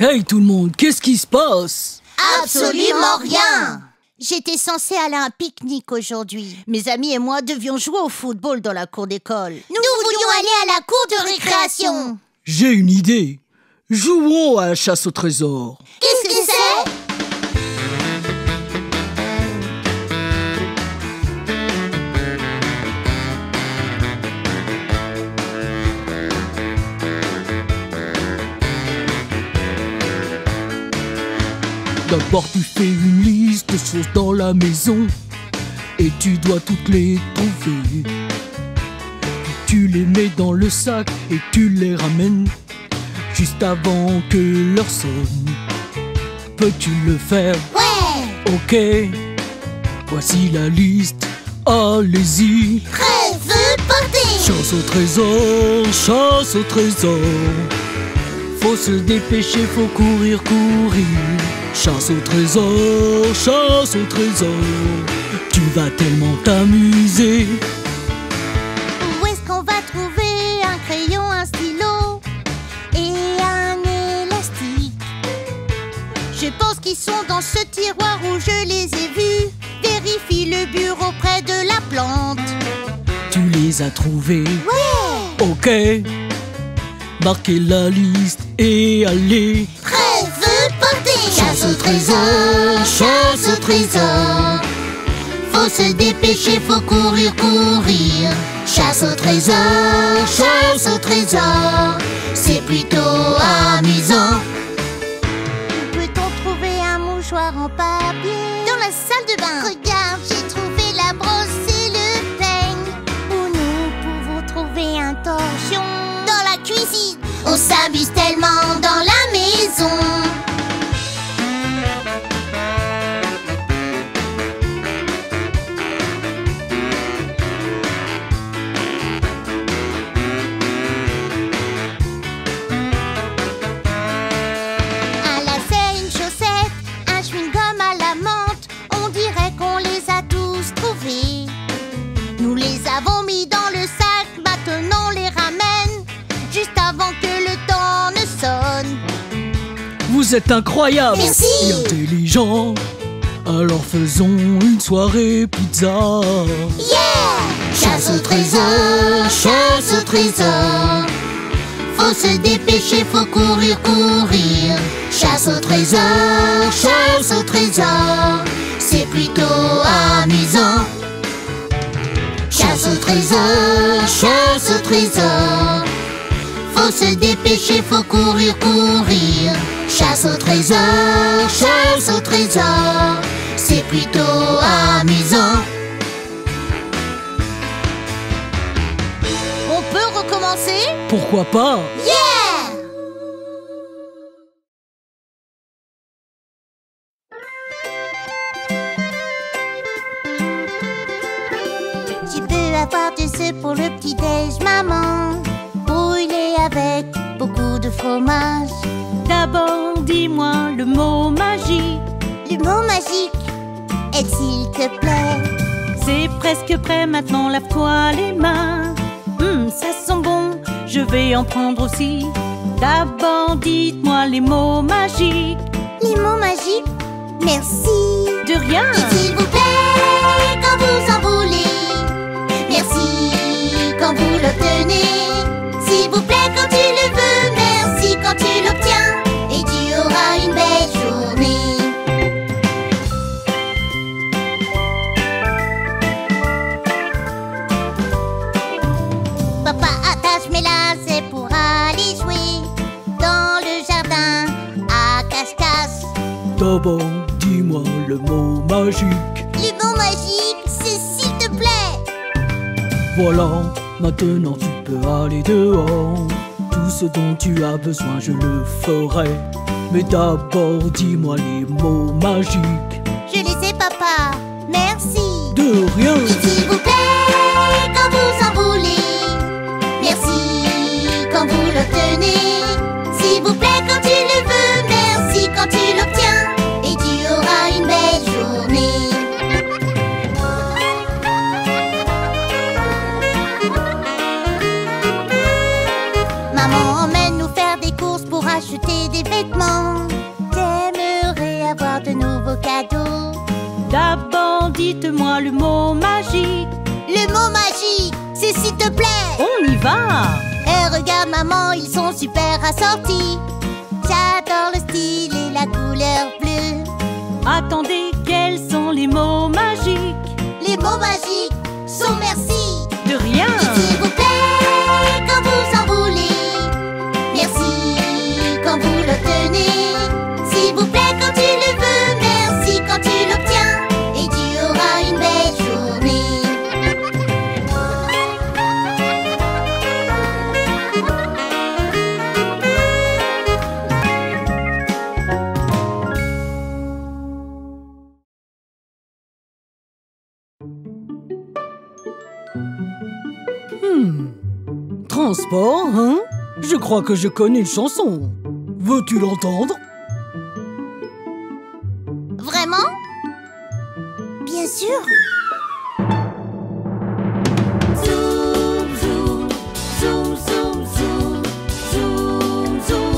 Hey tout le monde, qu'est-ce qui se passe? Absolument rien! J'étais censée aller à un pique-nique aujourd'hui. Mes amis et moi devions jouer au football dans la cour d'école. Nous voulions aller à la cour de récréation. J'ai une idée. Jouons à la chasse au trésor. Qu'est-ce que c'est? D'abord tu fais une liste de choses dans la maison et tu dois toutes les trouver. Puis tu les mets dans le sac et tu les ramènes juste avant que l'heure sonne. Peux-tu le faire? Ouais! Ok, voici la liste, allez-y. Prêt, feu, partez! Chasse au trésor, chasse au trésor. Faut se dépêcher, faut courir, courir. Chasse au trésor, chasse au trésor. Tu vas tellement t'amuser. Où est-ce qu'on va trouver un crayon, un stylo et un élastique? Je pense qu'ils sont dans ce tiroir où je les ai vus. Vérifie le bureau près de la plante. Tu les as trouvés? Ouais! Ok. Marquez la liste et allez. Prêt, feu, partez! Chasse au trésor, chasse au trésor. Faut se dépêcher, faut courir, courir. Chasse au trésor, chasse au trésor. C'est plutôt amusant. Peut-on trouver un mouchoir en papier? Dans la salle de bain. Regarde, j'ai trouvé la brosse et le peigne. Où nous pouvons trouver un torchon? Dans la cuisine. On s'amuse tellement dans la maison. Un lacet, une chaussette, un chewing-gum à la menthe. On dirait qu'on les a tous trouvés. Nous les avons mis dans le sac, maintenant on les ramène juste avant que le temps ne sonne. Vous êtes incroyables. Merci. Et intelligents. Alors faisons une soirée pizza. Yeah! Chasse au trésor, chasse au trésor. Faut se dépêcher, faut courir, courir. Chasse au trésor, chasse au trésor. C'est plutôt amusant. Chasse au trésor, chasse au trésor. Faut se dépêcher, faut courir, courir. Chasse au trésor, chasse au trésor. C'est plutôt amusant. On peut recommencer? Pourquoi pas? Yeah! Tu peux avoir du œufs pour le petit-déj, maman. Brûlé avec beaucoup de fromage. D'abord, dis-moi le mot magique. Le mot magique est s'il te plaît. C'est presque prêt, maintenant lave-toi les mains. Ça sent bon, je vais en prendre aussi. D'abord, dites-moi les mots magiques. Les mots magiques, merci. De rien. Et s'il vous plaît, quand vous en voulez. Merci quand vous l'obtenez. S'il vous plaît quand tu le veux. Merci quand tu l'obtiens. Et tu auras une belle journée. Papa attache mes lacets pour aller jouer dans le jardin à cache-cache. D'abord, dis-moi le mot magique. Le mot magique, c'est s'il te plaît. Voilà, maintenant tu peux aller dehors. Tout ce dont tu as besoin, je le ferai. Mais d'abord, dis-moi les mots magiques. Je les sais, papa. Merci. De rien. Et s'il vous plaît, quand vous en voulez. Merci quand vous l'obtenez. S'il vous plaît quand tu le veux. Merci quand tu l'obtiens. Et tu auras une belle journée. Maman emmène nous faire des courses pour acheter acheter des vêtements. T'aimerais avoir de nouveaux cadeaux. D'abord, dites-moi le mot magique. Le mot magique, c'est s'il te plaît. On y va! Et regarde maman, ils sont super assortis. J'adore le style et la couleur bleue. Attendez, quels sont les mots magiques? Les mots magiques sont merci. De rien! Et s'il vous plaît, quand vous en voulez. Merci quand vous l'obtenez. S'il vous plaît quand tu le veux. Merci quand tu l'obtiens. Et tu auras une belle journée. Transport, hein? Je crois que je connais une chanson. Veux-tu l'entendre? Vraiment? Bien sûr. Zoom, zoom, zoom, zoom, zoom, zoom, zoom,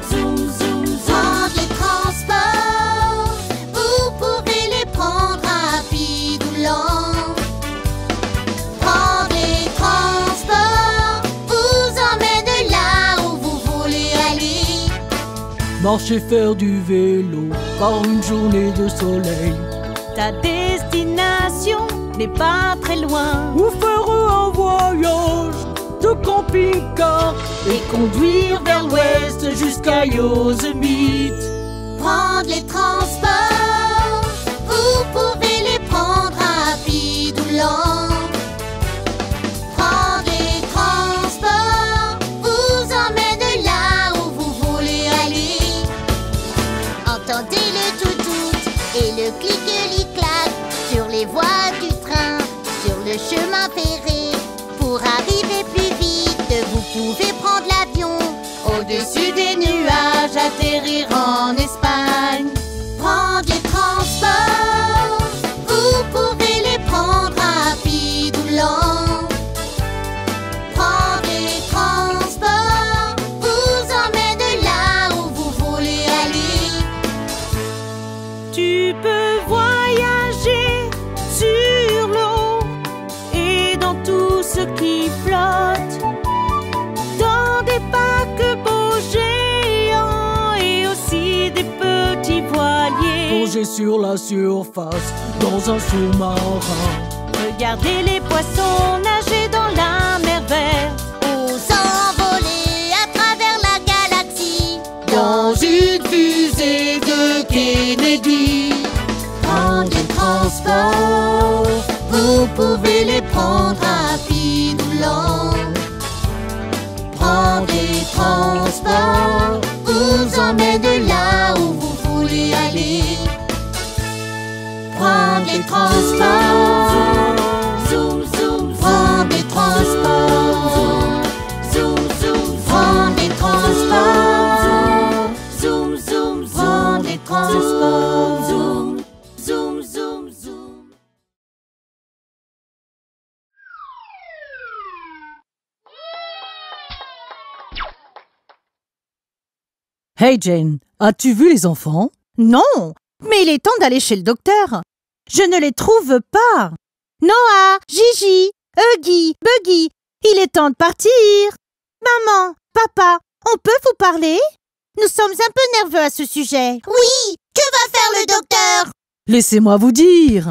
zoom, zoom, zoom. Prendre les transports, vous pouvez les prendre rapides ou lents. Prendre les transports vous emmène là où vous voulez aller. Marcher, faire du vélo par une journée de soleil. Ta destination n'est pas très loin. Ou faire un voyage de camping-car et conduire vers l'ouest jusqu'à Yosemite. Prendre les transports, vous pouvez les prendre rapides ou lents. Prendre les transports vous emmène là où vous voulez aller. Entendez le tout-tout et le clic-clic-clac sur les voies du train, sur le chemin ferré. Pour arriver plus vite, vous pouvez prendre l'avion. Au-dessus des nuages, atterrir en Espagne. Prendre les transports, vous pouvez les prendre rapides ou lents. Prendre les transports vous emmène là où vous voulez aller. Tu peux voyager sur l'eau et dans tout ce qui flotte, dans des paquebots géants et aussi des petits voiliers. Plonger sur la surface dans un sous-marin. Regardez les poissons nager dans la mer verte. Ou s'envoler à travers la galaxie Dans une fusée de Kennedy. Prendre les transports, vous pouvez les prendre rapides ou lents. Prendre les transports vous emmène là où vous voulez aller. Prendre les transports, Zoom, zoom, prendre les transports, zoom, zoom, prendre les transports, zoom, zoom, prendre les transports. zoom, zoom, zoom, zoom. Hey Jane, as-tu vu les enfants? Non, mais il est temps d'aller chez le docteur. Je ne les trouve pas. Noah, Gigi, Huggy, Buggy, il est temps de partir. Maman, papa, on peut vous parler? Nous sommes un peu nerveux à ce sujet. Oui, que va faire le docteur? Laissez-moi vous dire.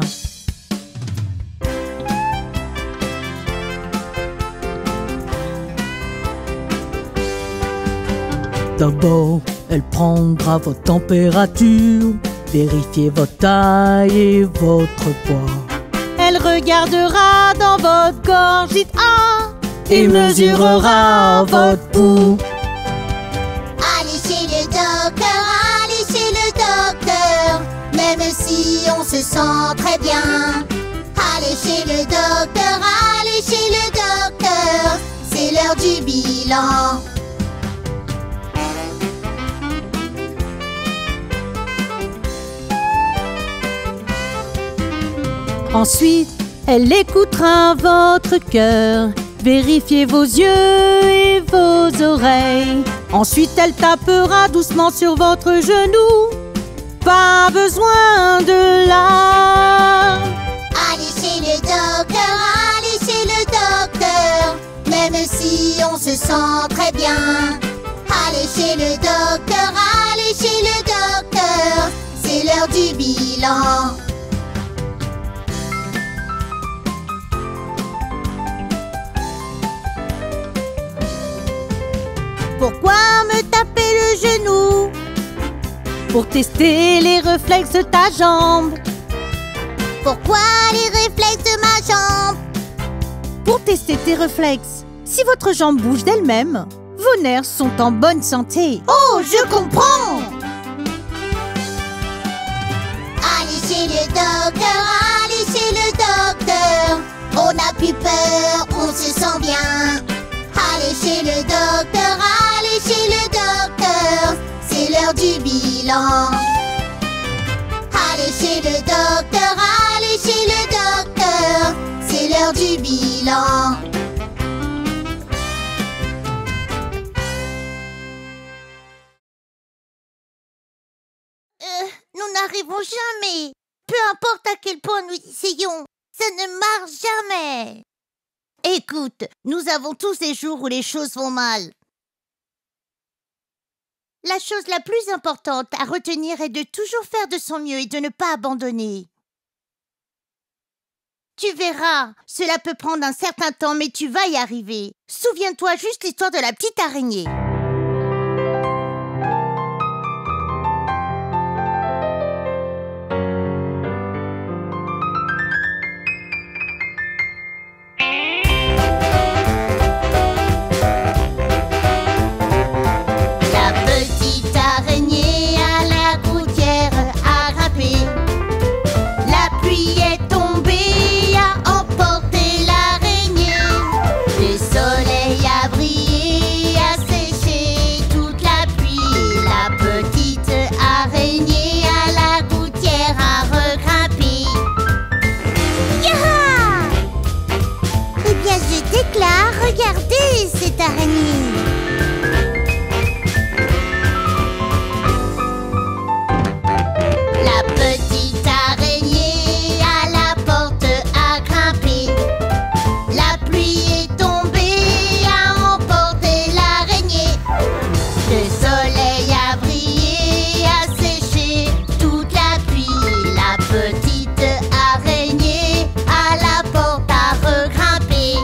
D'abord, elle prendra votre température, vérifier votre taille et votre poids. Elle regardera dans votre gorge, dites ah, Et mesurera votre pouls. Allez chez le docteur, allez chez le docteur. Même si on se sent très bien. Allez chez le docteur, allez chez le docteur. C'est l'heure du bilan. Ensuite, elle écoutera votre cœur Vérifiez vos yeux et vos oreilles. Ensuite, elle tapera doucement sur votre genou. Pas besoin de là. Allez chez le docteur, allez chez le docteur. Même si on se sent très bien. Allez chez le docteur, allez chez le docteur. C'est l'heure du bilan. Pourquoi me taper le genou? Pour tester les réflexes de ta jambe. Pourquoi les réflexes de ma jambe? Pour tester tes réflexes. Si votre jambe bouge d'elle-même, vos nerfs sont en bonne santé. Oh, je comprends! Allez chez le docteur, allez chez le docteur. On n'a plus peur, on se sent bien. Allez chez le docteur, allez chez le docteur. C'est l'heure du bilan. Allez chez le docteur, allez chez le docteur. C'est l'heure du bilan. Nous n'arrivons jamais. Peu importe à quel point nous essayons, ça ne marche jamais. Écoute, nous avons tous des jours où les choses vont mal. La chose la plus importante à retenir est de toujours faire de son mieux et de ne pas abandonner. Tu verras, cela peut prendre un certain temps, mais tu vas y arriver. Souviens-toi juste l'histoire de la petite araignée. Regardez cette araignée. La petite araignée à la porte a grimpé. La pluie est tombée, a emporté l'araignée. Le soleil a brillé, a séché toute la pluie. La petite araignée à la porte a regrimpé.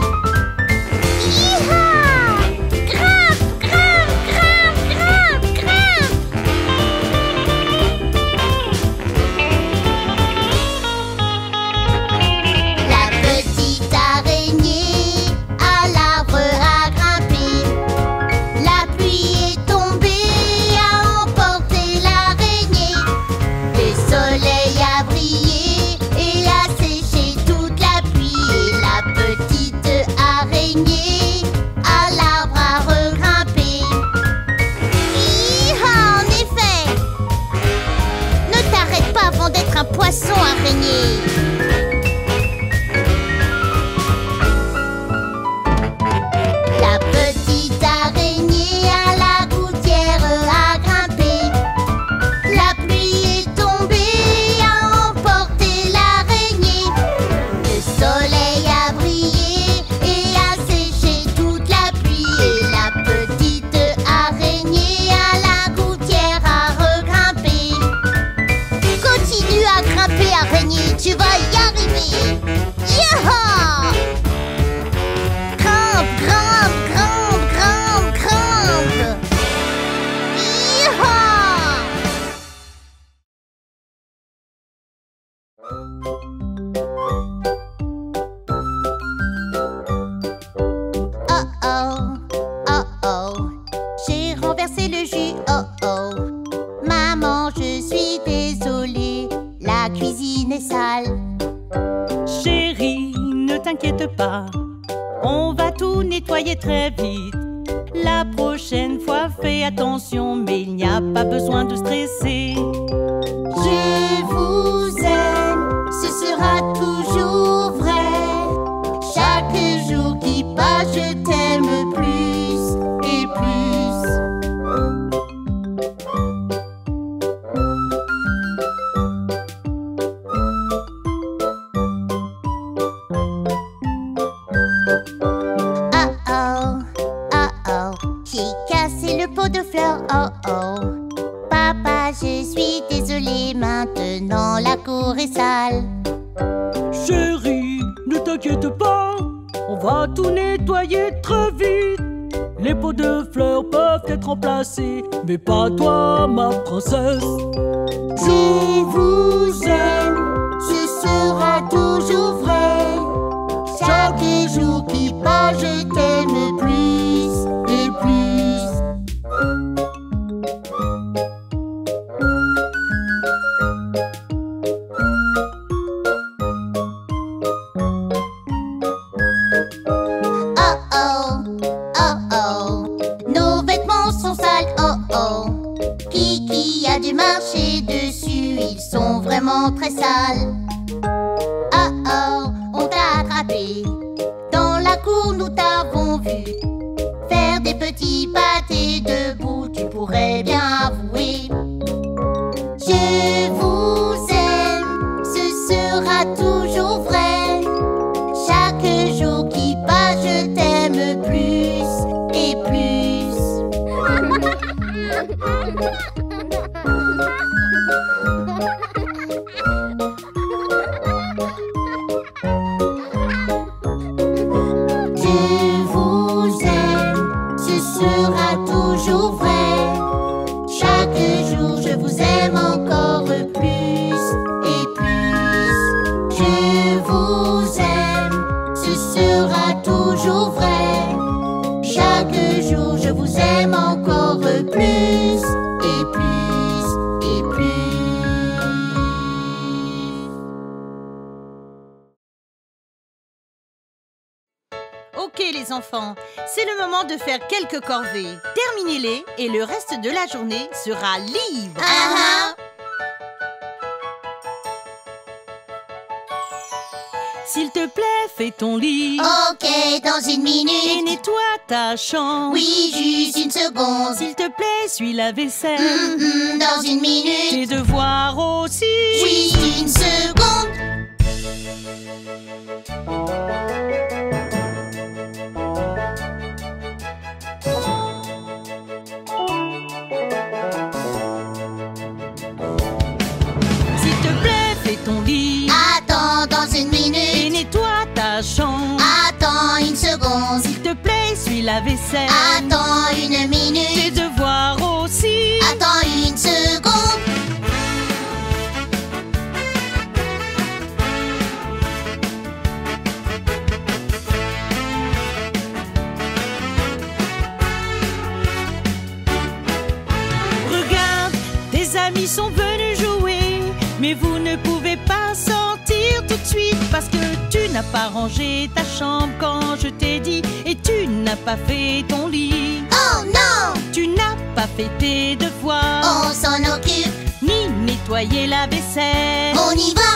Poisson araignée. La petite araignée à la gouttière a grimpé. La pluie est tombée, a emporté l'araignée. Le soleil a brillé et a séché toute la pluie. Et la petite araignée à la gouttière a regrimpé. Continue à grimper, araignée, tu vas y arriver. Yaha! Grimpe, grimpe, grimpe, grimpe, grimpe. Yaha! Oh oh, oh oh, j'ai renversé le jus, oh oh. Maman, je suis désolée, la cuisine est sale. Chérie, ne t'inquiète pas, on va tout nettoyer très vite. La prochaine fois, fais attention, mais il n'y a pas besoin de stresser. Je vous aime, ce sera toujours vrai. Chaque jour qui passe, pas, je t'aime plus et plus. J'ai cassé le pot de fleurs, oh oh. Papa, je suis désolée, maintenant la cour est sale. Chérie, ne t'inquiète pas, on va tout nettoyer très vite. Les pots de fleurs peuvent être remplacés, mais pas toi, ma princesse. Je vous aime, ce sera toujours vrai. Chaque jour qui passe, je t'aime plus et plus. Oh oh, oh oh, nos vêtements sont sales, oh oh. Qui a dû marcher dessus, ils sont vraiment très sales. Oh oh, on t'a attrapé. Dans la cour, nous t'avons vu faire des petits pâtés debout, tu pourrais bien avouer. Je vous aime, ce sera toujours vrai. Chaque jour qui passe, je t'aime plus et plus. Je vous aime, ce sera toujours vrai. Chaque jour, je vous aime encore plus et plus. Je vous aime, ce sera toujours vrai. Chaque jour, je vous aime encore plus et plus et plus. Ok les enfants, c'est le moment de faire quelques corvées. Terminez-les et le reste de la journée sera libre. S'il te plaît, fais ton lit. Ok, dans une Et minute. nettoie ta chambre. Oui, juste une seconde. S'il te plaît, suis la vaisselle. Dans une minute. Tes devoirs aussi. Juste une seconde. S'il te plaît, fais ton lit. Attends, dans une Et minute. nettoie ta chambre. Attends une seconde. S'il te plaît, suis la vaisselle. Attends une Tes minute. devoirs aussi. Attends une seconde. Regarde, tes amis sont venus jouer, mais vous ne pouvez pas sortir tout de suite parce que tu n'as pas rangé ta chambre quand je t'ai dit, et tu n'as pas fait ton lit. Oh non, Tu n'as pas fait tes devoirs, on s'en occupe. ni nettoyer la vaisselle. On y va.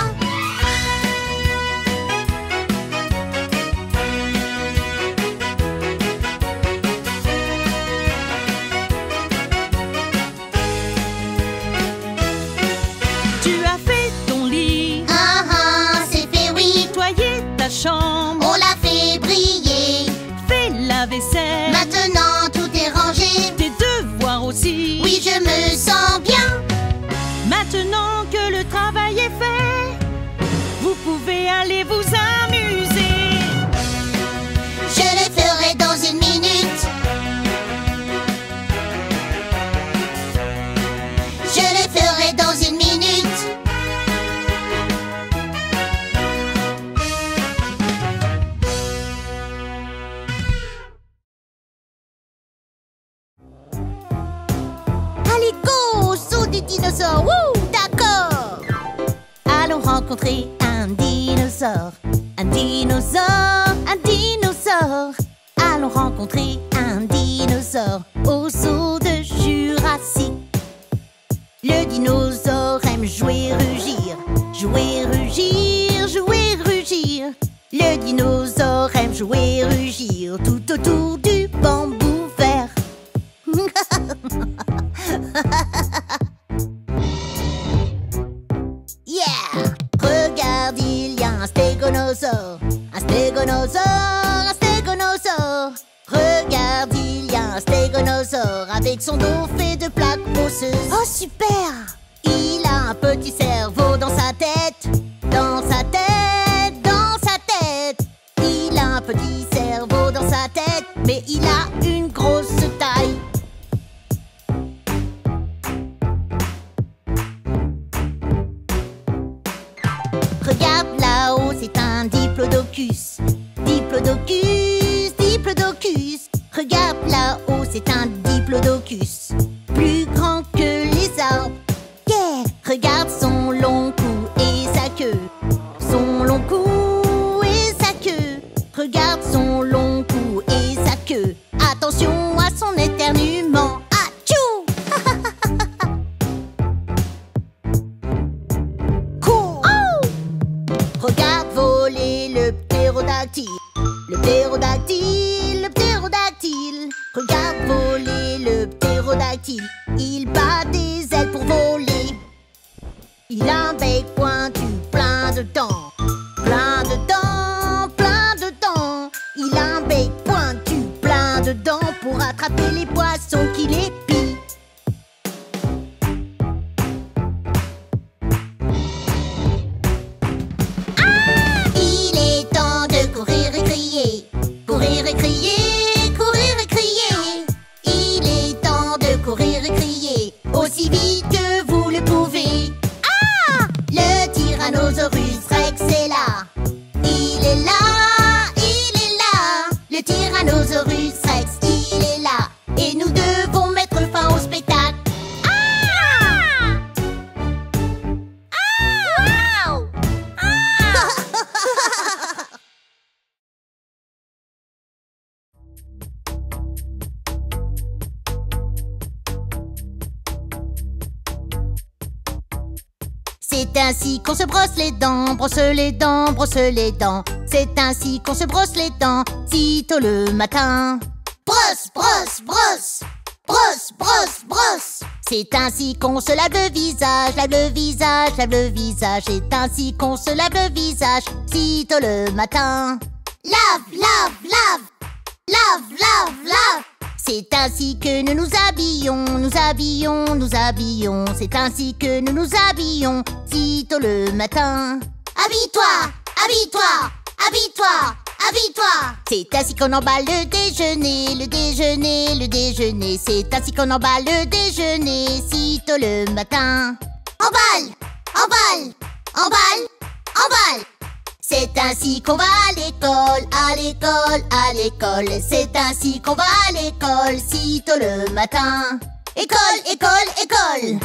Tu as fait ton lit, C'est fait, oui. nettoyer ta chambre, On l'a fait briller. fais la vaisselle, Maintenant, tout est rangé. tes devoirs aussi. Oui, je me sens bien. Maintenant que le travail est fait, vous pouvez aller vous amuser. Je le ferai dans une minute. Je le ferai dans une minute. Allez, go! Saut du dinosaure. Wouh! D'accord. Allons rencontrer un dinosaure, un dinosaure, un dinosaure. Allons rencontrer un dinosaure au zoo de Jurassique. Le dinosaure aime jouer, rugir, jouer, rugir, jouer, rugir. Le dinosaure aime jouer et rugir tout autour du bambou vert. Yeah! Regarde, il y a un stégonosaure. Un stégonosaure, un stégonosaure. Regarde, il y a un stégonosaure avec son dos fait de plaques osseuses. Oh, super! Il a un petit cerveau dans sa tête. Dans sa tête, dans sa tête. Il a un petit cerveau dans sa tête, mais il a une grosse taille. Regarde là-haut, c'est un diplodocus. Diplodocus, diplodocus. Regarde là-haut, c'est un diplodocus. Plus grand que les arbres. Yeah! Regarde son long cou et sa queue. Son long cou et sa queue. Regarde son long cou et sa queue. Attention à son éternuement. Atchou! Cool! Oh! Regarde voler le ptérodactyle. Le ptérodactyle, le ptérodactyle. Regarde voler le ptérodactyle. Il bat des ailes pour voler. Il a un bec pointu, plein de dents. Plein de dents, plein de dents. Il a un bec pointu, plein de dents pour attraper les poissons qui les pillent. Il est temps de courir et crier. Courir et crier, courir et crier. Il est temps de courir et crier aussi vite que vous le pouvez. Ah! Le Tyrannosaurus Rex est là. Il est là, il est là. Le Tyrannosaurus Rex, il est là. Et nous devons mettre fin au spectacle. Ah! Ah! Wow! Ah! C'est ainsi qu'on se brosse les dents, brosse les dents, brosse les dents. C'est ainsi qu'on se brosse les dents, sitôt le matin. Brosse, brosse, brosse, brosse, brosse, brosse. C'est ainsi qu'on se lave le visage, lave le visage, lave le visage. C'est ainsi qu'on se lave le visage, sitôt le matin. Lave, lave, lave, lave, lave, lave. C'est ainsi que nous nous habillons, nous habillons, nous habillons. C'est ainsi que nous nous habillons, sitôt le matin. Habille-toi, habille-toi, habille-toi, habille-toi. C'est ainsi qu'on emballe le déjeuner, le déjeuner, le déjeuner. C'est ainsi qu'on emballe le déjeuner, sitôt le matin. Emballe, emballe, emballe, emballe. C'est ainsi qu'on va à l'école, à l'école, à l'école. C'est ainsi qu'on va à l'école, sitôt le matin. École, école, école.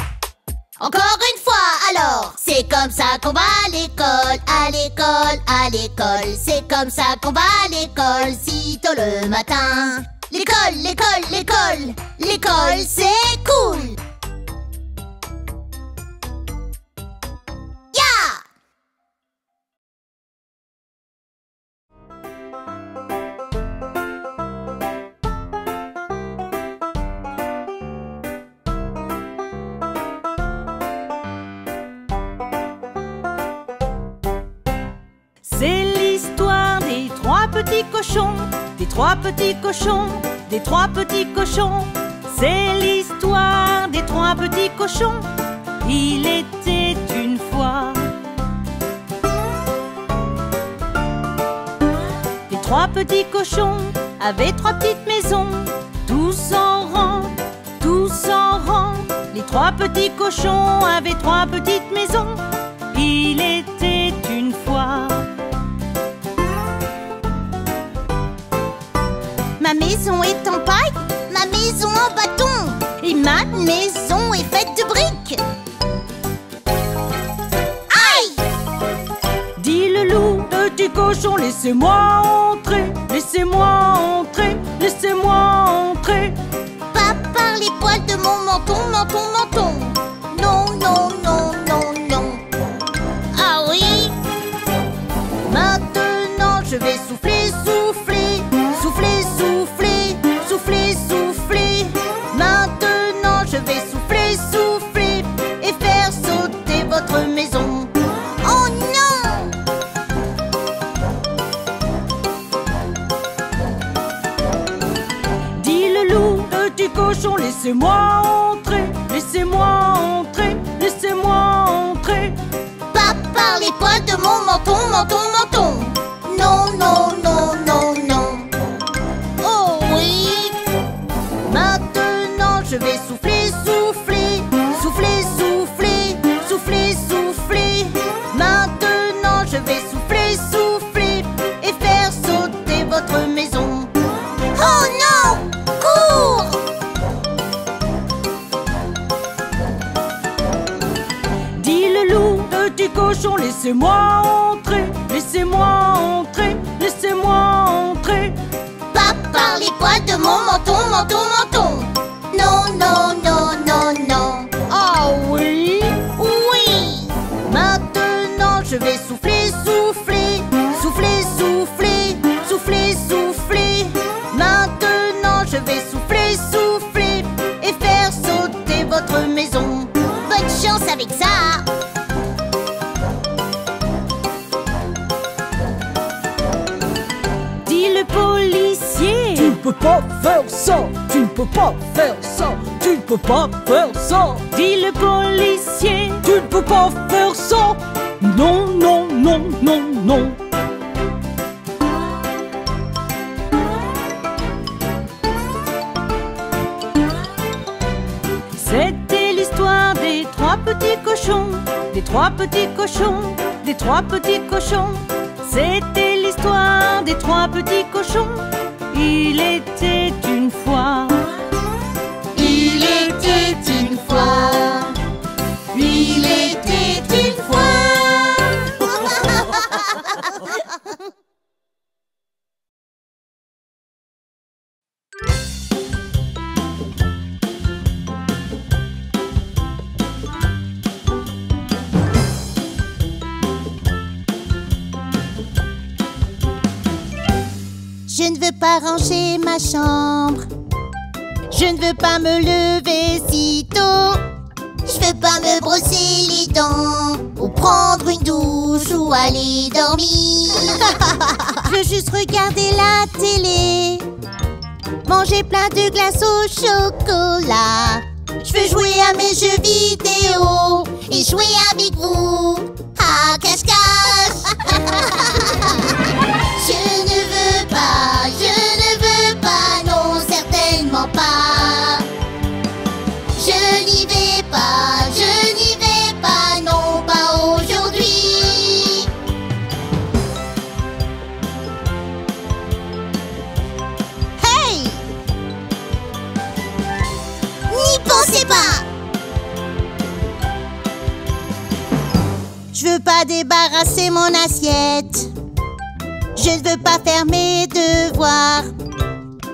Encore une fois alors. C'est comme ça qu'on va à l'école, à l'école, à l'école. C'est comme ça qu'on va à l'école, sitôt le matin. L'école, l'école, l'école. L'école, c'est cool. Yeah! C'est l'histoire des trois petits cochons, des trois petits cochons, des trois petits cochons. C'est l'histoire des trois petits cochons. Il était une fois. Les trois petits cochons avaient trois petites maisons, tous en rang, tous en rang. Les trois petits cochons avaient trois petites maisons. Il était une fois. Ma maison est en paille, ma maison en bâton, et ma maison est faite de briques. Aïe! Dit le loup, petit cochon, laissez-moi entrer, laissez-moi entrer, laissez-moi entrer. Pas par les poils de mon menton, menton, menton. Non, non, non, non, non. Ah oui? Maintenant petit cochon, laissez-moi entrer. Laissez-moi entrer, laissez-moi entrer. Pas par les poils de mon menton, menton, menton. Non, non, non, non, non. Oh oui. Maintenant je vais souffler, souffler. Souffler, souffler, souffler, souffler. Maintenant je vais souffler, souffler et faire sauter votre maison. Oh non! Cours! Dit le loup, petit cochon, laissez-moi entrer. Laissez-moi entrer, laissez-moi entrer. Pas par les poils de mon menton, menton, menton. Non, non, non, non, non. Ah oui? Oui. Maintenant je vais souffler, souffler. Souffler, souffler, souffler, souffler. Maintenant je vais souffler, souffler et faire sauter votre maison. Bonne chance avec ça. Dit le policier. Tu ne peux pas faire ça, tu ne peux pas faire ça, tu ne peux pas faire ça, Dit le policier. tu ne peux pas faire ça. Non, non, non, non, non. C'était l'histoire des trois petits cochons, des trois petits cochons, des trois petits cochons. C'était l'histoire des trois petits cochons. Il était une fois. Il était une fois. Il était une fois. Je ne veux pas ranger ma chambre. Je ne veux pas me lever si tôt. Je veux pas me brosser les dents ou prendre une douche ou aller dormir. Je veux juste regarder la télé, manger plein de glace au chocolat. Je veux jouer à mes jeux vidéo et jouer avec vous à cache-cache. Je ne veux pas, non, certainement pas. Je n'y vais pas, non, pas aujourd'hui. Hey! N'y pensez pas! Je veux pas débarrasser mon assiette. Je ne veux pas faire mes devoirs.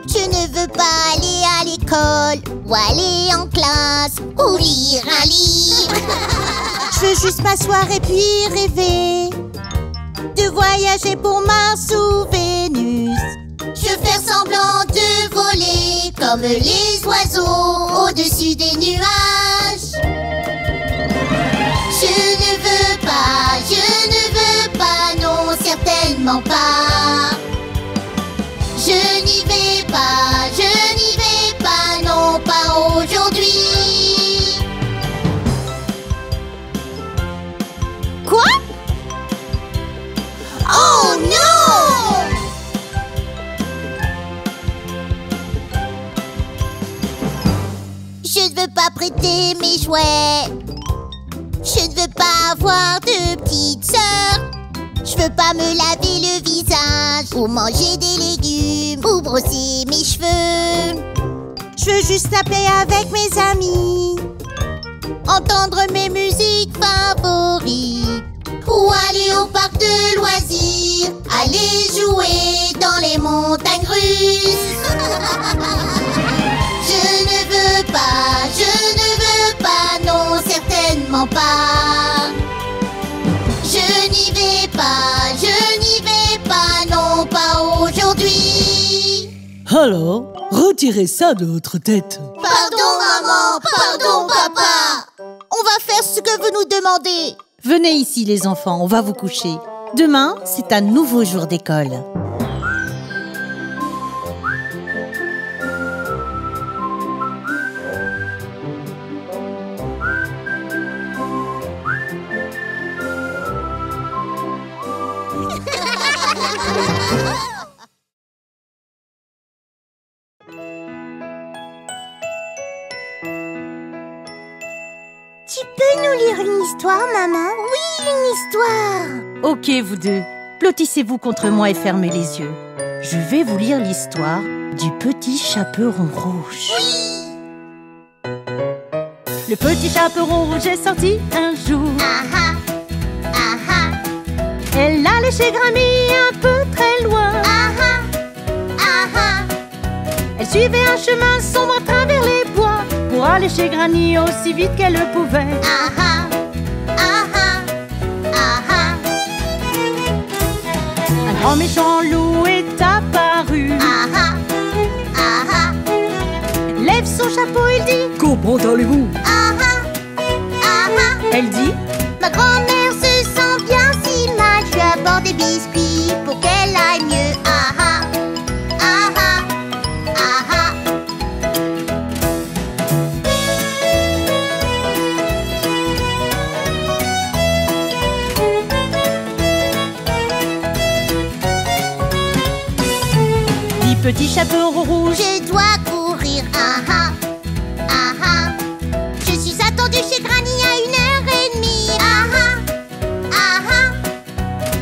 Je ne veux pas aller à l'école ou aller en classe ou lire un livre. Je veux juste m'asseoir et puis rêver de voyager pour Mars ou Vénus. Je veux faire semblant de voler comme les oiseaux au-dessus des nuages. Je ne veux pas, non, certainement pas. Je n'y vais pas, non, pas aujourd'hui. Quoi? Oh non! Je ne veux pas prêter mes jouets. Je ne veux pas avoir de petite sœur. Je veux pas me laver le visage ou manger des légumes ou brosser mes cheveux. Je veux juste taper avec mes amis, entendre mes musiques favorites ou aller au parc de loisirs, aller jouer dans les montagnes russes. Je ne veux pas, non, certainement pas. Je n'y vais pas, non, pas aujourd'hui. Alors, retirez ça de votre tête. Pardon maman, pardon papa. On va faire ce que vous nous demandez. Venez ici les enfants, on va vous coucher. Demain, c'est un nouveau jour d'école. Tu peux nous lire une histoire, maman? Oui, une histoire. Ok, vous deux, blottissez-vous contre moi et fermez les yeux. Je vais vous lire l'histoire du petit chaperon rouge. Oui. Le petit chaperon rouge est sorti un jour. Ah ah, ah ah, Elle allait chez Granny un peu très loin. ah ah, ah ah. Elle suivait un chemin sombre à travers les bois pour aller chez Granny aussi vite qu'elle le pouvait. Ah ah, ah ah, ah ah, Un grand méchant loup est apparu. ah ah, ah ah, Lève son chapeau, il dit. Comment allez-vous? ah ah, ah ah. Elle dit. Ma grand-mère se sent bien si mal. Je lui apporte des biscuits pour qu'elle aille mieux. Ah ah, ah ah, ah ah. Dis petit chaperon rouge. Je dois courir. Ah ah, ah ah. Je suis attendue chez Granny à 1h30. Ah ah, ah ah.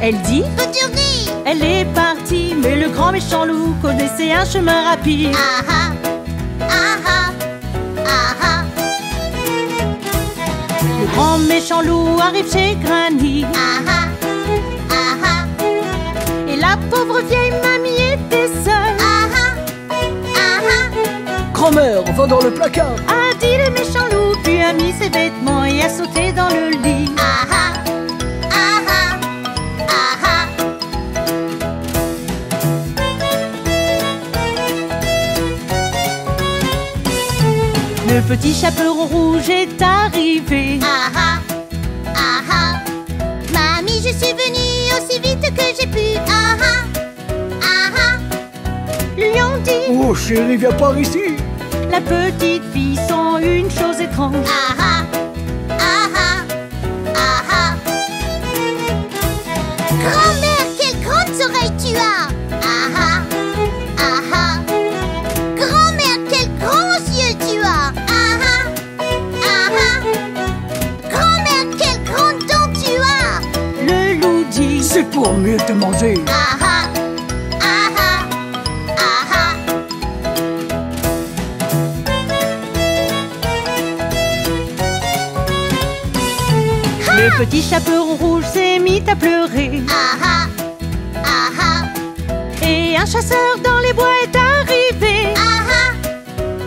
Elle dit. Peux-tu dire? Elle est partie, mais le grand méchant loup connaissait un chemin rapide. Ah ah, ah ah, ah ah. Le grand méchant loup arrive chez Granny. Ah ah, ah ah. Et la pauvre vieille mamie était seule. Ah ah, ah ah. Grand-mère, va dans le placard. A dit le méchant loup, puis a mis ses vêtements et a sauté dans le lit. Ah ah, ah ah, ah ah. Le petit chaperon rouge est arrivé. Ah ah, ah ah. Mamie, je suis venue aussi vite que j'ai pu. Ah ah, ah ah. Lui ont dit. Oh chérie, viens par ici. La petite fille sent une chose étrange. Ah ah, ah ah, ah ah. Grand-mère, quelles grandes oreilles tu as. Ah ah, ah ah. Grand-mère, quels grands yeux tu as. Ah ah, ah ah. Grand-mère, quelles grandes dents tu as. Le loup dit. C'est pour mieux te manger. Ah ah, ah ah, ah ah. Le petit chaperon rouge s'est mis à pleurer. Ah ah, ah ah. Et un chasseur dans les bois est arrivé. Ah ah,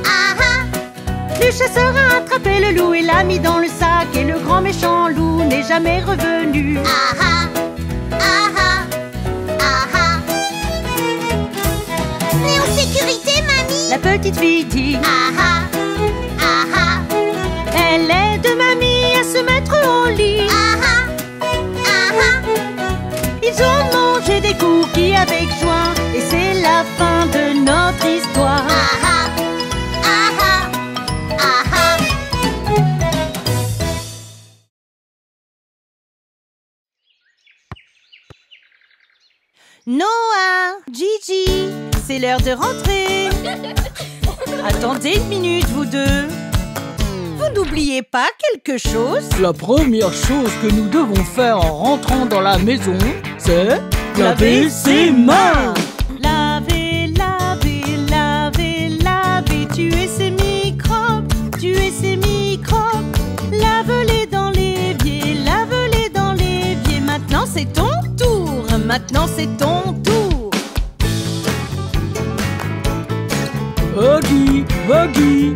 ah ah. Le chasseur a attrapé le loup et l'a mis dans le sac. Et le grand méchant loup n'est jamais revenu. Ah ah, ah ah, ah ah. Mais en sécurité, mamie. La petite fille dit. Ah ah, ah ah. Elle aide mamie à se mettre au lit. Ah ah, ah ah. Ils ont mangé des cookies avec joie. Et c'est la fin de notre histoire. Ah ah, ah ah, ah ah. Noah, Gigi, c'est l'heure de rentrer. Attendez une minute, vous deux. Vous n'oubliez pas quelque chose? La première chose que nous devons faire en rentrant dans la maison, c'est laver ses mains. Laver, laver, laver, laver. Tuer ces microbes, tuer ces microbes. Lave-les dans l'évier, lave-les dans l'évier. Maintenant c'est ton tour, maintenant c'est ton tour. Huggy, Huggy,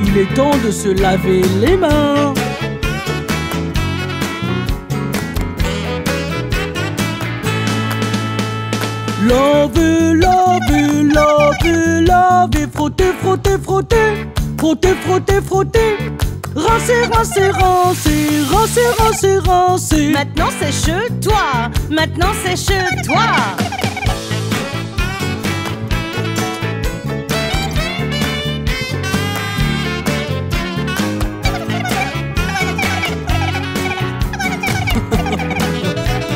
il est temps de se laver les mains. Lavez, lavez, lavez, lavez, frottez, frottez, frottez, frottez, frottez, frottez. Rincez, rincez, rincez, rincez, rincez, rincez. Maintenant sèche-toi, maintenant sèche-toi.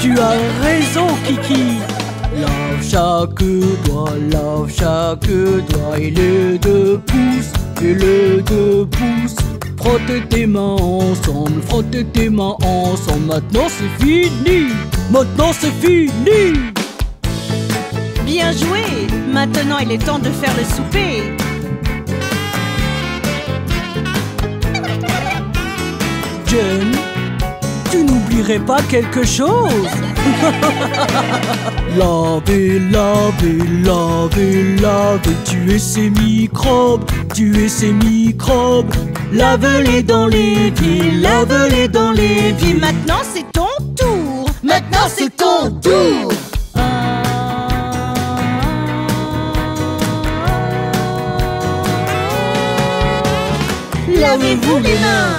Tu as raison, Kiki. Lave chaque doigt et les 2 pouces, et les 2 pouces. frotte tes mains ensemble, frotte tes mains ensemble. Maintenant c'est fini, maintenant c'est fini. Bien joué! Maintenant il est temps de faire le souper. Jen, tu n'oublierais pas quelque chose? Laver, laver, laver, laver, tuer ces microbes, tuer ces microbes. Lave-les dans l'évier, lave-les dans Et l'évier. maintenant c'est ton tour. Maintenant c'est ton tour. Lavez-vous les mains.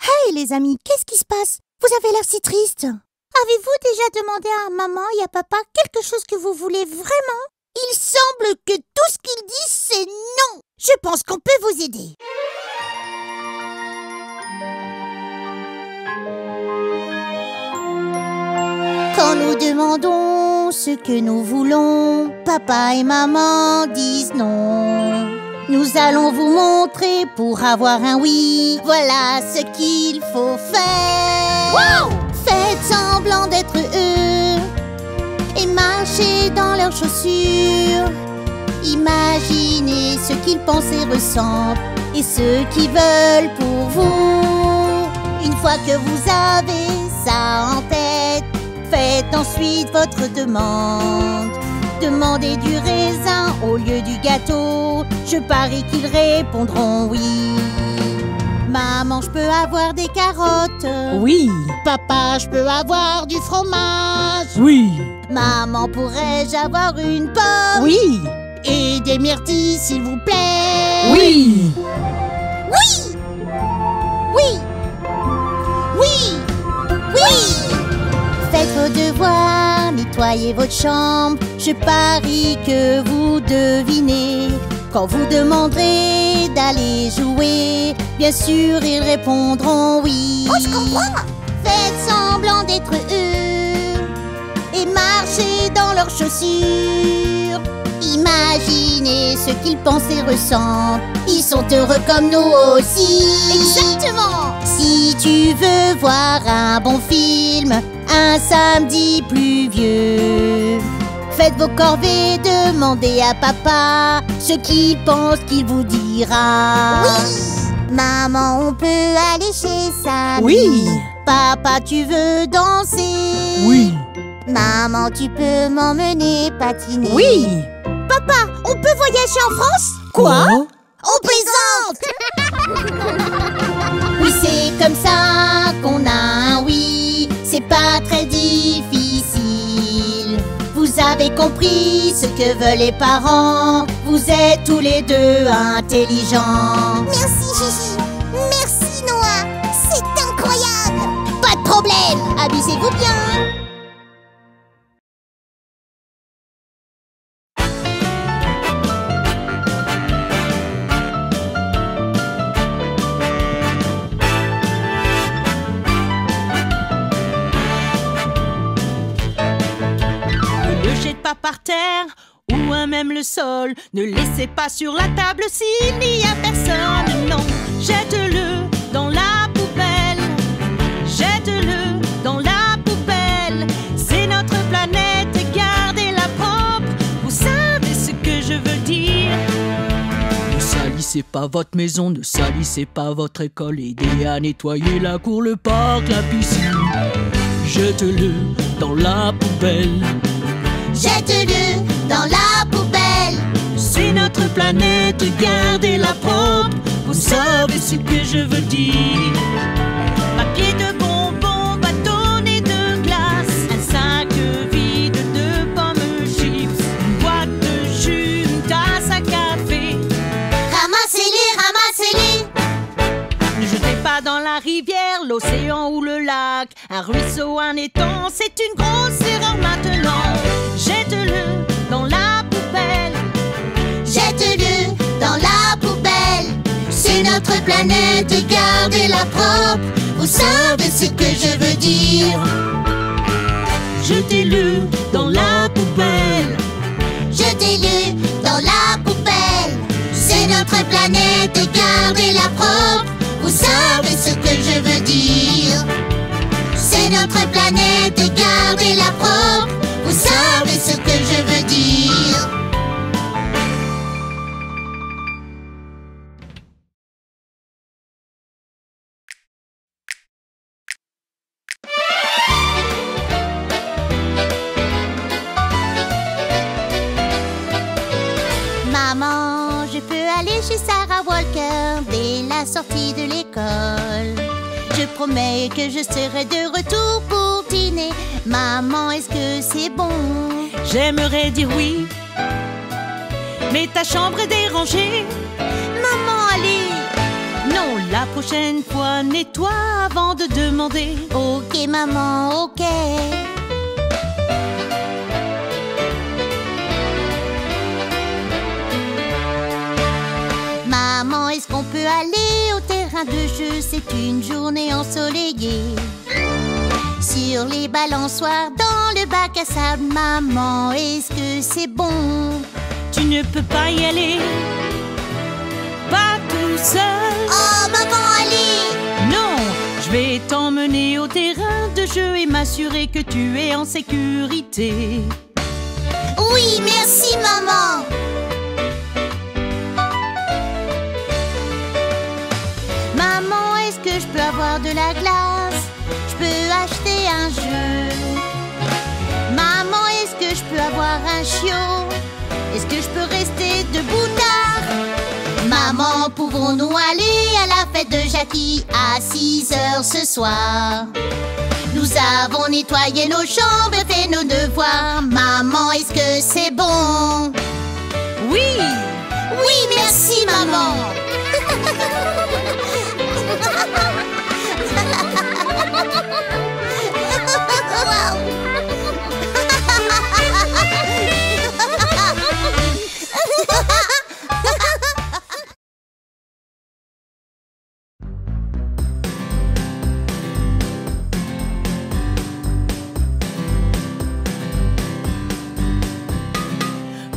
Hey les amis, qu'est-ce qui se passe? Vous avez l'air si triste. Avez-vous déjà demandé à maman et à papa quelque chose que vous voulez vraiment? Il semble que tout ce qu'ils disent c'est non. Je pense qu'on peut vous aider. Quand nous demandons ce que nous voulons, papa et maman disent non. Nous allons vous montrer pour avoir un oui. Voilà ce qu'il faut faire. Wow! Faites semblant d'être eux et marchez dans leurs chaussures. Imaginez ce qu'ils pensent et ressentent et ce qu'ils veulent pour vous. Une fois que vous avez ça en tête, faites ensuite votre demande. Demandez du raisin au lieu du gâteau. Je parie qu'ils répondront oui. Maman, je peux avoir des carottes? Oui. Papa, je peux avoir du fromage? Oui, Maman, pourrais-je avoir une pomme? Oui. Et des myrtilles, s'il vous plaît? Oui. Oui! Oui! Oui! Oui! Faites vos devoirs, nettoyez votre chambre. Je parie que vous devinez. Quand vous demanderez d'aller jouer, bien sûr ils répondront oui. Oh, je comprends! Faites semblant d'être eux et marchez dans leurs chaussures. Imaginez ce qu'ils pensent et ressentent. Ils sont heureux comme nous aussi. Exactement! Si tu veux voir un bon film, un samedi pluvieux, faites vos corvées, demandez à papa ce qu'il pense qu'il vous dira. Oui! Maman, on peut aller chez Samy. Oui. Papa, tu veux danser? oui, Maman, tu peux m'emmener patiner? Oui. Papa, on peut voyager en France? Quoi? On plaisante! Oui, c'est comme ça qu'on a un oui. C'est pas très difficile. Vous avez compris ce que veulent les parents. Vous êtes tous les deux intelligents. Merci Gigi. Merci Noah. C'est incroyable. Pas de problème. Amusez-vous bien. Ne le jette pas par terre ou à même le sol. Ne laissez pas sur la table s'il n'y a personne. Non, jette-le dans la poubelle. Jette-le dans la poubelle. C'est notre planète, gardez-la propre. Vous savez ce que je veux dire. ne salissez pas votre maison, ne salissez pas votre école. Aidez à nettoyer la cour, le parc, la piscine. Jette-le dans la poubelle. Jette-le dans la poubelle. C'est notre planète, gardez-la propre. Vous savez ce que je veux dire. Papier de bonbons, bâtonnet de glace, un sac vide de pommes chips, une boîte de jus, une tasse à café. Ramassez-les, ramassez-les. Ne jetez pas dans la rivière, l'océan ou le lac. Un ruisseau, un étang, c'est une grosse erreur maintenant. Jette-le dans la poubelle. Jette-le dans la poubelle. C'est notre planète, gardez-la propre. Vous savez ce que je veux dire. jetez-le dans la poubelle. Jetez-le dans la poubelle. C'est notre planète et gardez-la propre. Vous savez ce que je veux dire. C'est notre planète et gardez-la propre. Vous savez ce que je veux dire. Maman, je peux aller chez Sarah Walker dès la sortie de l'école. Je promets que je serai de retour pour dîner. Maman, est-ce que c'est bon? J'aimerais dire oui, mais ta chambre est dérangée. Maman, allez. Non, la prochaine fois, nettoie avant de demander. Ok, maman, ok. Maman, est-ce qu'on peut aller au terrain de jeu? C'est une journée ensoleillée. Sur les balançoires, dans le bac à sable. Maman, est-ce que c'est bon? Tu ne peux pas y aller, pas tout seul. Oh, maman, allez. Non, je vais t'emmener au terrain de jeu et m'assurer que tu es en sécurité. Oui, merci, maman. Maman, est-ce que je peux avoir de la glace? Je peux acheter un jeu. Maman, est-ce que je peux avoir un chiot? Est-ce que je peux rester debout tard? Maman, pouvons-nous aller à la fête de Jackie à 6 heures ce soir? Nous avons nettoyé nos chambres et fait nos devoirs. Maman, est-ce que c'est bon? Oui! Oui, merci, maman.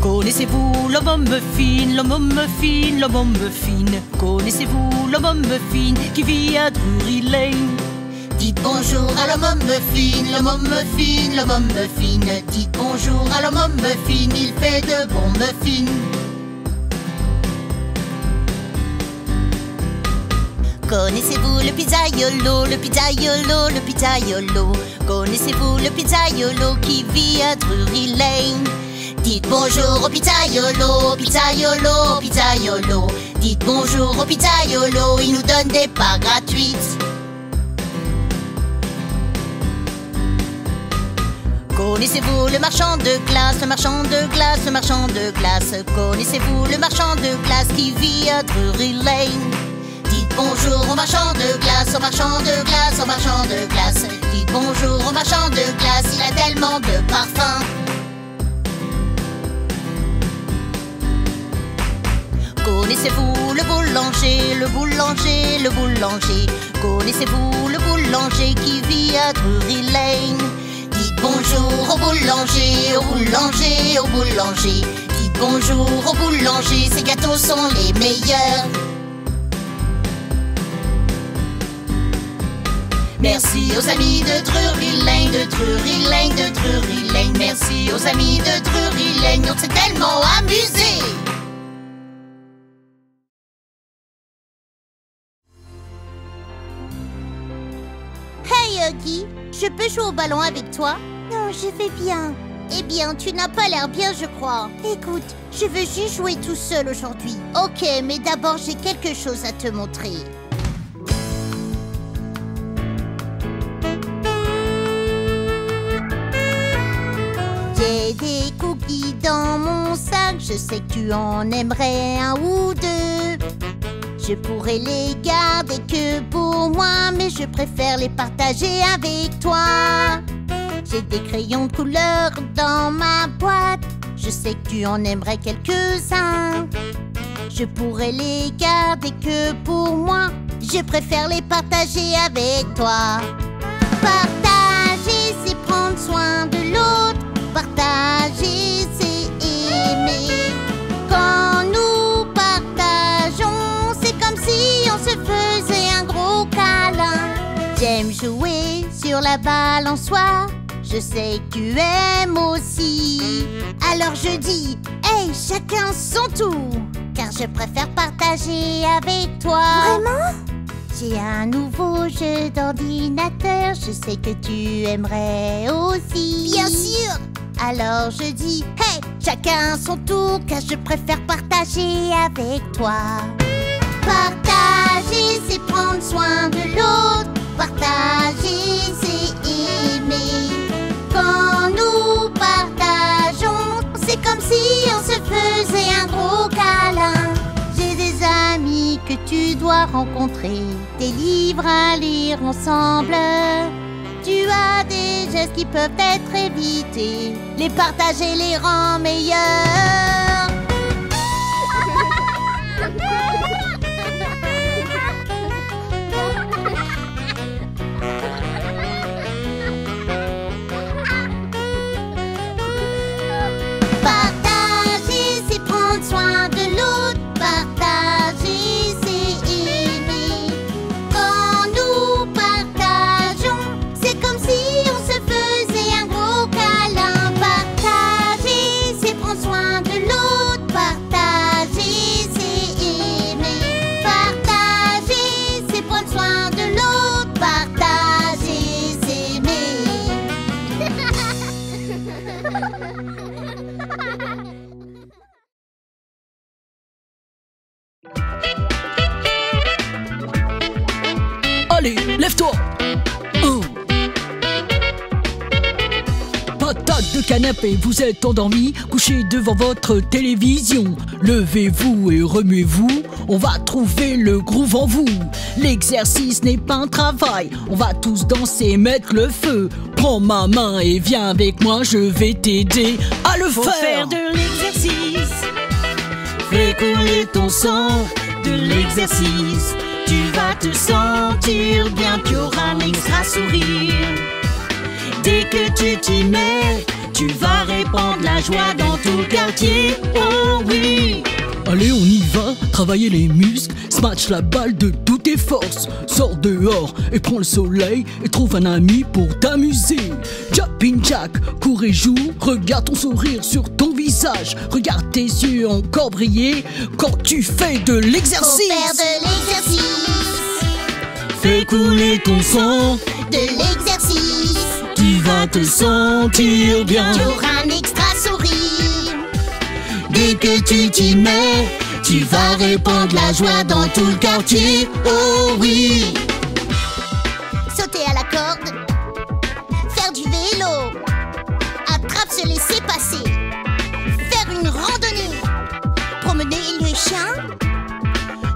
Connaissez-vous l'homme au muffin, l'homme au muffin, l'homme au muffin? Connaissez-vous l'homme au muffin qui vit à Drury Lane? Dites bonjour à l'homme au muffin, l'homme au muffin, l'homme au muffin. Dites bonjour à l'homme au muffin, il fait de bons muffins. Connaissez-vous le pizzaiolo, le pizzaiolo, le pizzaiolo? Connaissez-vous le pizzaiolo qui vit à Drury Lane? Dites bonjour au pizzaiolo, pizzaiolo, pizzaiolo. Dites bonjour au pizzaiolo, il nous donne des parts gratuites. Connaissez-vous le marchand de glace, le marchand de glace, le marchand de glace? Connaissez-vous le marchand de glace qui vit à Drury Lane? Dites bonjour au marchand de glace, au marchand de glace, au marchand de glace. Dites bonjour au marchand de glace, il a tellement de parfums. Connaissez-vous le boulanger, le boulanger, le boulanger? Connaissez-vous le boulanger qui vit à Drury Lane? Dites bonjour au boulanger, au boulanger, au boulanger. Dites bonjour au boulanger, ces gâteaux sont les meilleurs. Merci aux amis de Drury Lane, de Drury Lane, de Drury Lane. Merci aux amis de Drury Lane, on s'est tellement amusés. Hey Huggy, je peux jouer au ballon avec toi? Non, je vais bien. Eh bien, tu n'as pas l'air bien, je crois. Écoute, je veux juste jouer tout seul aujourd'hui. Ok, mais d'abord, j'ai quelque chose à te montrer. J'ai des cookies dans mon sac, je sais que tu en aimerais un ou deux. Je pourrais les garder que pour moi, mais je préfère les partager avec toi. J'ai des crayons de couleur dans ma boîte, je sais que tu en aimerais quelques-uns. Je pourrais les garder que pour moi, je préfère les partager avec toi. Partager, c'est prendre soin de J'aime jouer sur la balançoire, je sais que tu aimes aussi. Alors je dis, hey, chacun son tour, car je préfère partager avec toi. Vraiment? J'ai un nouveau jeu d'ordinateur, je sais que tu aimerais aussi. Bien sûr! Alors je dis, hey, chacun son tour, car je préfère partager avec toi. Partager, c'est prendre soin de l'autre. Partager, c'est aimer. Quand nous partageons, c'est comme si on se faisait un gros câlin. J'ai des amis que tu dois rencontrer, des livres à lire ensemble. Tu as des gestes qui peuvent être évités, les partager les rend meilleurs. Partager, c'est prendre soin de l'autre. Partager, c'est aimer. Quand nous partageons, c'est comme si on se faisait un gros câlin. Partager, c'est prendre soin de l'autre. Partager, c'est aimer. Partager, c'est prendre soin de l'autre. Partager, c'est aimer. Allez, lève-toi. Patate de canapé, vous êtes endormi, couché devant votre télévision. Levez-vous et remuez-vous, on va trouver le groove en vous. L'exercice n'est pas un travail, on va tous danser, mettre le feu. Prends ma main et viens avec moi, je vais t'aider à le Faut faire. faire de l'exercice. Fais couler ton sang. De l'exercice, tu vas te sentir bien, tu auras un extra sourire. Dès que tu t'y mets, tu vas répandre la joie dans tout le quartier. Oh oui! Allez, on y va, travailler les muscles, smash la balle de toutes tes forces. Sors dehors et prends le soleil et trouve un ami pour t'amuser. Jumping jack, cours et joue, regarde ton sourire sur ton visage. Regarde tes yeux encore briller quand tu fais de Faut l'exercice. faire de l'exercice. Fais couler ton sang, De l'exercice. tu vas te sentir bien. Tu auras un extra sourire. Dès que tu t'y mets, tu vas répandre la joie dans tout le quartier. Oh oui! Sauter à la corde. Faire du vélo. Attrape, se laisser passer. Faire une randonnée. Promener le chien.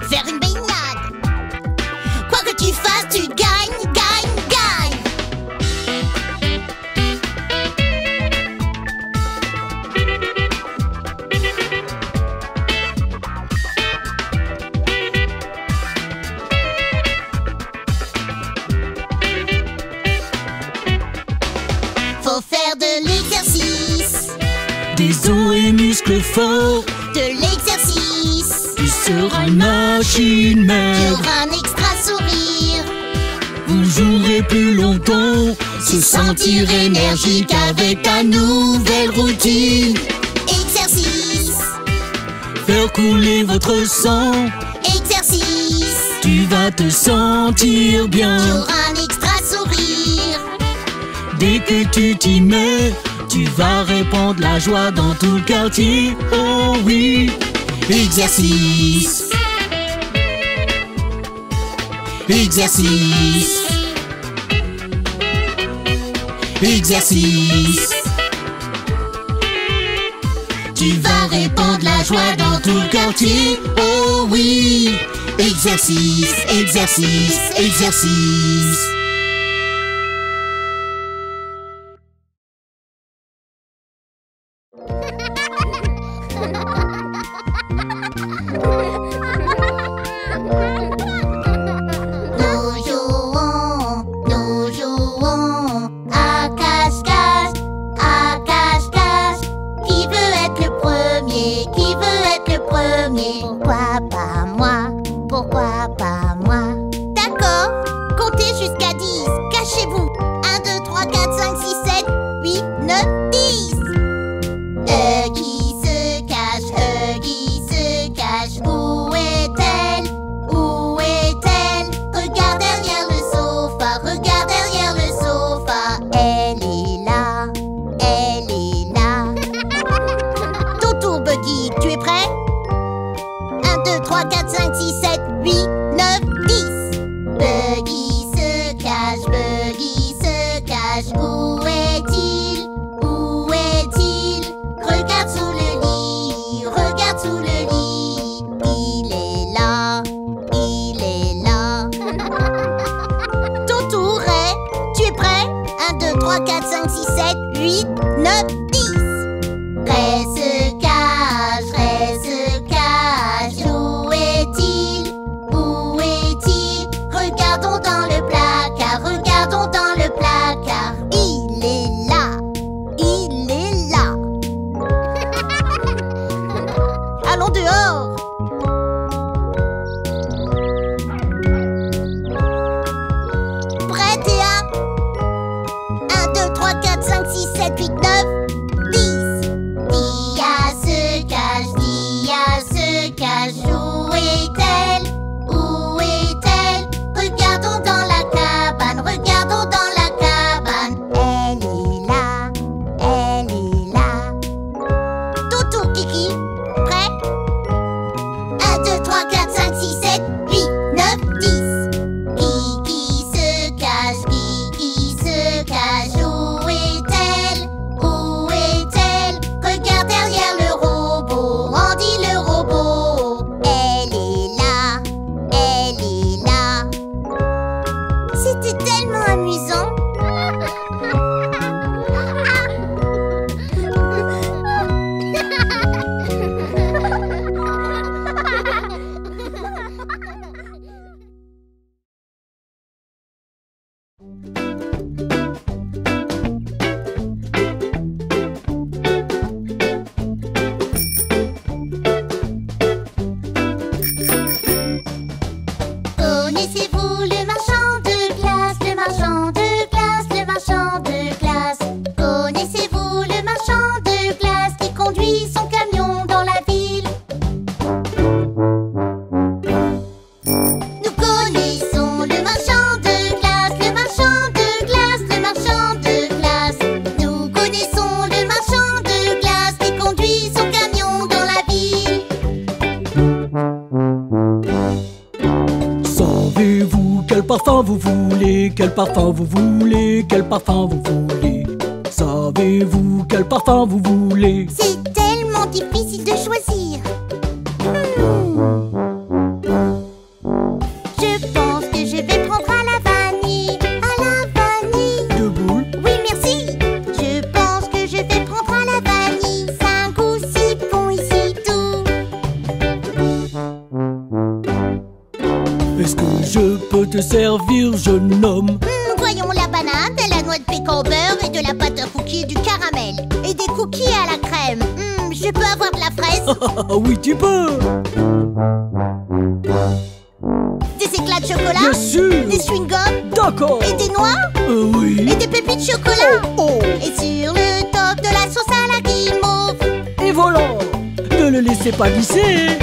Faire une baignade. Quoi que tu fasses, tu gagnes, gagnes, gagnes. Faut faire de l'exercice. Des os et muscles forts, De l'exercice. tu seras une machine Tu mère. auras un extra sourire. Vous jouerez plus longtemps, se sentir énergique avec ta nouvelle routine. Exercice. Faire couler votre sang, Exercice. tu vas te sentir Tu bien. auras un extra sourire. Dès que tu t'y mets, tu vas répandre la joie dans tout le quartier. Oh oui! Exercice. Exercice. Exercice. Tu vas répandre la joie dans tout le quartier. Oh oui! Exercice, exercice, exercice. Nous jouons à cache-cache, à cache-cache. Qui veut être le premier? Qui veut être le premier? Pourquoi pas moi? Pourquoi pas moi? D'accord, comptez jusqu'à 10 4, 5, 6, 7, 8, 9, 10. Reste cache, où est-il? Où est-il? Regardons dans le placard, regardons dans le placard. Il est là, il est là. Allons dehors. Prêt Théa? 1, 2, 3, 4, 5, 6, 7, 8, 9, 10. Dia se cache, où est-elle? Où est-elle? Regardons dans la cabane, regardons dans la cabane. Elle est là, elle est là. Toutou, Kiki, prêt? 1, 2, 3, 4, 5, 6, 7, 8, 9, 10. Kiki se cache, où est-elle? Où est-elle? Regarde derrière le robot, Andy le robot. Elle est là, elle est là. C'était tellement amusant. Connaissez-vous le marchand de glace, le marchand de glace, le marchand de glace? Connaissez-vous le marchand de glace qui conduit son camion dans la ville? Nous connaissons le marchand de glace, le marchand de glace, le marchand de glace. Nous connaissons le marchand de glace qui conduit son camion dans la ville. Savez-vous quel parfum vous voulez? Quel parfum vous voulez? Quel parfum vous voulez? Savez-vous quel parfum vous voulez? C'est tellement difficile de choisir. Je pense que je vais prendre à la vanille. À la vanille. 2 boules. Oui, merci. Je pense que je vais prendre à la vanille. 5 ou 6 bons ici tout. Est-ce que je peux te servir, jeune homme? Voyons la banane, de la noix de pécan au beurre et de la pâte à cookies et du caramel. Et des cookies à la crème. Je peux avoir de la fraise? Oui, tu peux. Des éclats de chocolat? Bien sûr. Des chewing-gums? D'accord. Et des noix? Oui. Et des pépites de chocolat? Oh. Et sur le top de la sauce à la guimauve. Et voilà. Ne le laissez pas glisser.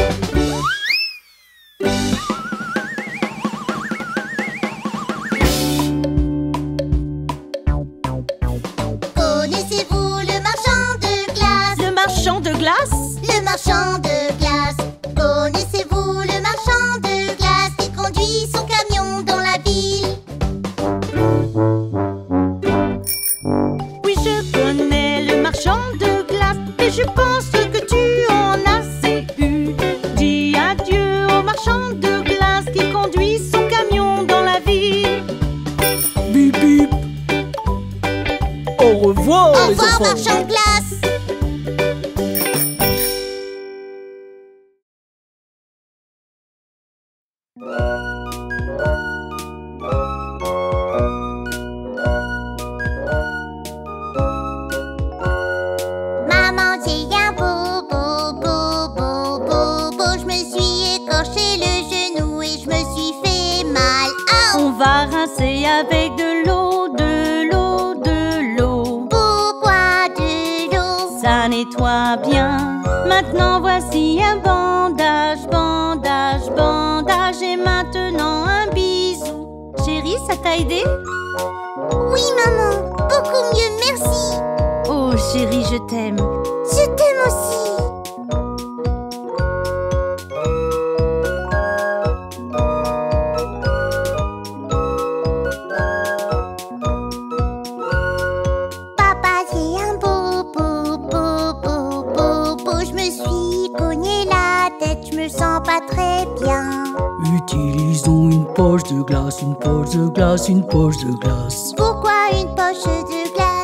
Connaissez-vous le marchand de glace? Le marchand de glace? Le marchand de glace. Connaissez-vous le marchand de glace qui conduit son camion dans la ville? Oui, je connais le marchand de glace, et je pense que tu en as assez eu. Dis adieu au marchand de glace qui conduit son camion dans la ville. Bip bip. Au revoir, Au les revoir, enfants. marchand de glace. Maman, j'ai un bobo, bobo, bobo. Je me suis écorché le genou et je me suis fait mal. Ah, On va rincer avec de l'eau, de l'eau, de l'eau. pourquoi de l'eau? Ça nettoie bien. Maintenant voici un bandage, bandage, bandage. Et maintenant un bisou. Chérie, ça t'a aidé? Oui, maman, beaucoup mieux, merci. Oh chérie, je t'aime. Je t'aime aussi. Papa, j'ai un bobo, bobo, bobo. Je me suis cogné la tête, je me sens pas très bien. Utilisons une poche de glace, une poche de glace, une poche de glace. Pourquoi une poche de glace?